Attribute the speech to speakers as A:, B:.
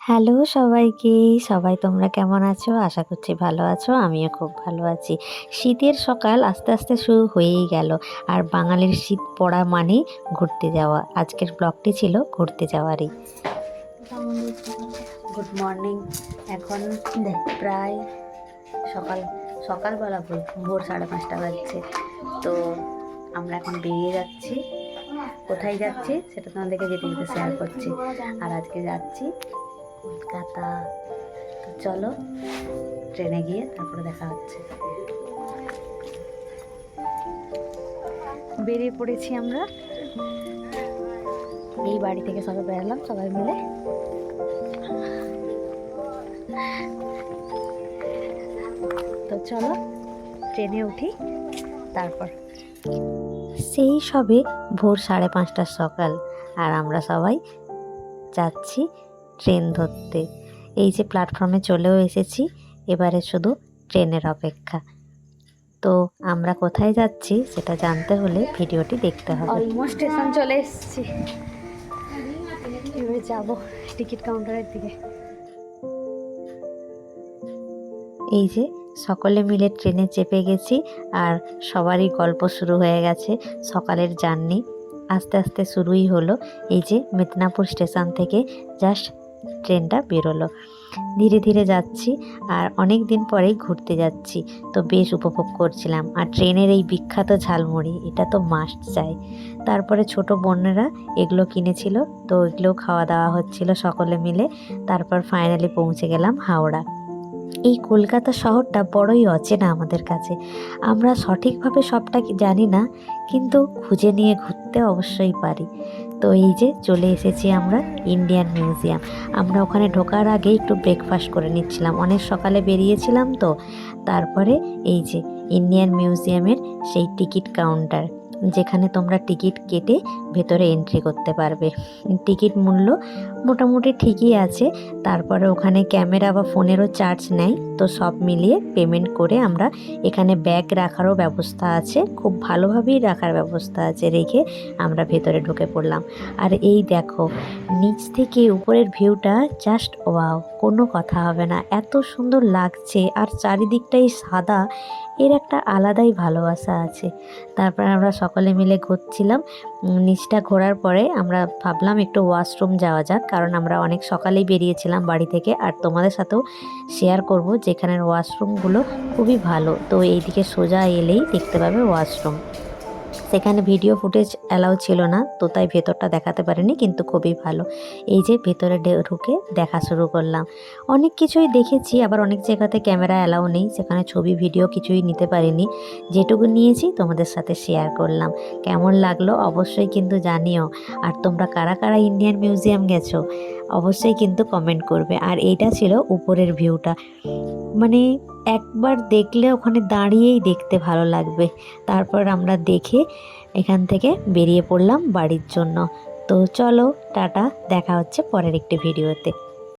A: Hello সবাইকে, সবাই তোমরা কেমন আছো? আশা করছি ভালো আছো। আমিও খুব ভালো আছি। শীতের সকাল আস্তে আস্তে শুরু হয়েই গেল। আর বাঙালির শীত পড়া মানেই ঘুরতে যাওয়া। আজকের ব্লগটি ছিল ঘুরতে যাওয়ারই। Good morning. এখন প্রায় সকালবেলা ভোর 5:30 বাজছে। তো আমরা এখন বেরিয়ে যাচ্ছি। কোথায় যাচ্ছি সেটা তোমাদেরকে যেতে যেতে শেয়ার করছি। আর আজকে যাচ্ছি কলকাতা। তো চলো ট্রেনে গিয়ে তারপরে দেখা হচ্ছে। বেরিয়ে পড়েছি আমরা। এই বাড়ি থেকে সবাই বেরালাম, সবাই মিলে। তো চলো ট্রেনে উঠি। তারপর সেই সবে ভোর 5:30 সকাল, আর আমরা সবাই যাচ্ছি ট্রেন ধরতে। এই যে প্ল্যাটফর্মে চলেও এসেছি, এবারে শুধু ট্রেনের অপেক্ষা। তো আমরা কোথায় যাচ্ছি সেটা জানতে হলে ভিডিওটি দেখতে হবে। অলমোস্ট স্টেশন চলে এসেছি, এবারে যাব টিকিট কাউন্টারের দিকে। এই যে সকলে মিলে ট্রেনে চেপে গেছি, আর সবারই গল্প শুরু হয়ে গেছে। সকালের জার্নি আস্তে আস্তে শুরুই হলো। এই যে মেদিনীপুর স্টেশন থেকে জাস্ট ট্রেনটা বেরোলো। ধীরে ধীরে যাচ্ছি, আর অনেক দিন পরেই ঘুরতে যাচ্ছি, তো বেশ উপভোগ করছিলাম। আর ট্রেনের এই বিখ্যাত ঝালমুড়ি, এটা তো মাস্ট চাই। তারপরে ছোট বোনেরা এগুলো কিনেছিল, তো এগুলো খাওয়া দাওয়া হচ্ছিল সকলে মিলে। তারপর ফাইনালি পৌঁছে গেলাম হাওড়া। এই কলকাতা শহরটা বড়ই অচেনা আমাদের কাছে। আমরা সঠিকভাবে সবটা জানি না, কিন্তু খুঁজে নিয়ে ঘুরতে অবশ্যই পারি। তো এই যে চলে এসেছি আমরা ইন্ডিয়ান মিউজিয়াম। আমরা ওখানে ঢোকার আগে একটু ব্রেকফাস্ট করে নিচ্ছিলাম, অনেক সকালে বেরিয়েছিলাম তো। তারপরে এই যে ইন্ডিয়ান মিউজিয়ামের সেই টিকিট কাউন্টার, যেখানে তোমরা টিকিট কেটে ভেতরে এন্ট্রি করতে পারবে। টিকিট মূল্য মোটামুটি ঠিকই আছে। তারপরে ওখানে ক্যামেরা বা ফোনেরও চার্জ নেয়। তো সব মিলিয়ে পেমেন্ট করে আমরা এখানে ব্যাগ রাখারও ব্যবস্থা আছে, খুব ভালোভাবেই রাখার ব্যবস্থা আছে, রেখে আমরা ভেতরে ঢুকে পড়লাম। আর এই দেখো নিচ থেকে উপরের ভিউটা জাস্ট ওয়াও, কোনো কথা হবে না, এত সুন্দর লাগছে। আর চারিদিকটাই সাদা, এর একটা আলাদাই ভালোবাসা আছে। তারপর আমরা সকলে মিলে ঘুরছিলাম। নিচটা ঘোরার পরে আমরা ভাবলাম একটু ওয়াশরুম যাওয়া যাক, কারণ আমরা অনেক সকালেই বেরিয়েছিলাম বাড়ি থেকে। আর তোমাদের সাথেও শেয়ার করব যেখানের ওয়াশরুমগুলো খুবই ভালো। তো এইদিকে সোজা এলেই দেখতে পাবে ওয়াশরুম। সেখানে ভিডিও ফুটেজ অ্যালাউ ছিল না, তো তাই ভেতরটা দেখাতে পারিনি, কিন্তু খুবই ভালো। এই যে ভেতরে ঢুকে দেখা শুরু করলাম। অনেক কিছুই দেখেছি, আবার অনেক জায়গাতে ক্যামেরা অ্যালাউ নেই, সেখানে ছবি ভিডিও কিছুই নিতে পারিনি। যেটুকু নিয়েছি তোমাদের সাথে শেয়ার করলাম। কেমন লাগলো অবশ্যই কিন্তু জানিও। আর তোমরা কারা কারা ইন্ডিয়ান মিউজিয়াম গেছো অবশ্যই কিন্তু কমেন্ট করবে। আর এইটা ছিল উপরের ভিউটা, মানে একবার দেখলে ওখানে দাঁড়িয়েই দেখতে ভালো লাগবে। তারপর আমরা দেখে এখান থেকে বেরিয়ে পড়লাম বাড়ির জন্য। তো চলো টাটা, দেখা হচ্ছে পরের একটি ভিডিওতে।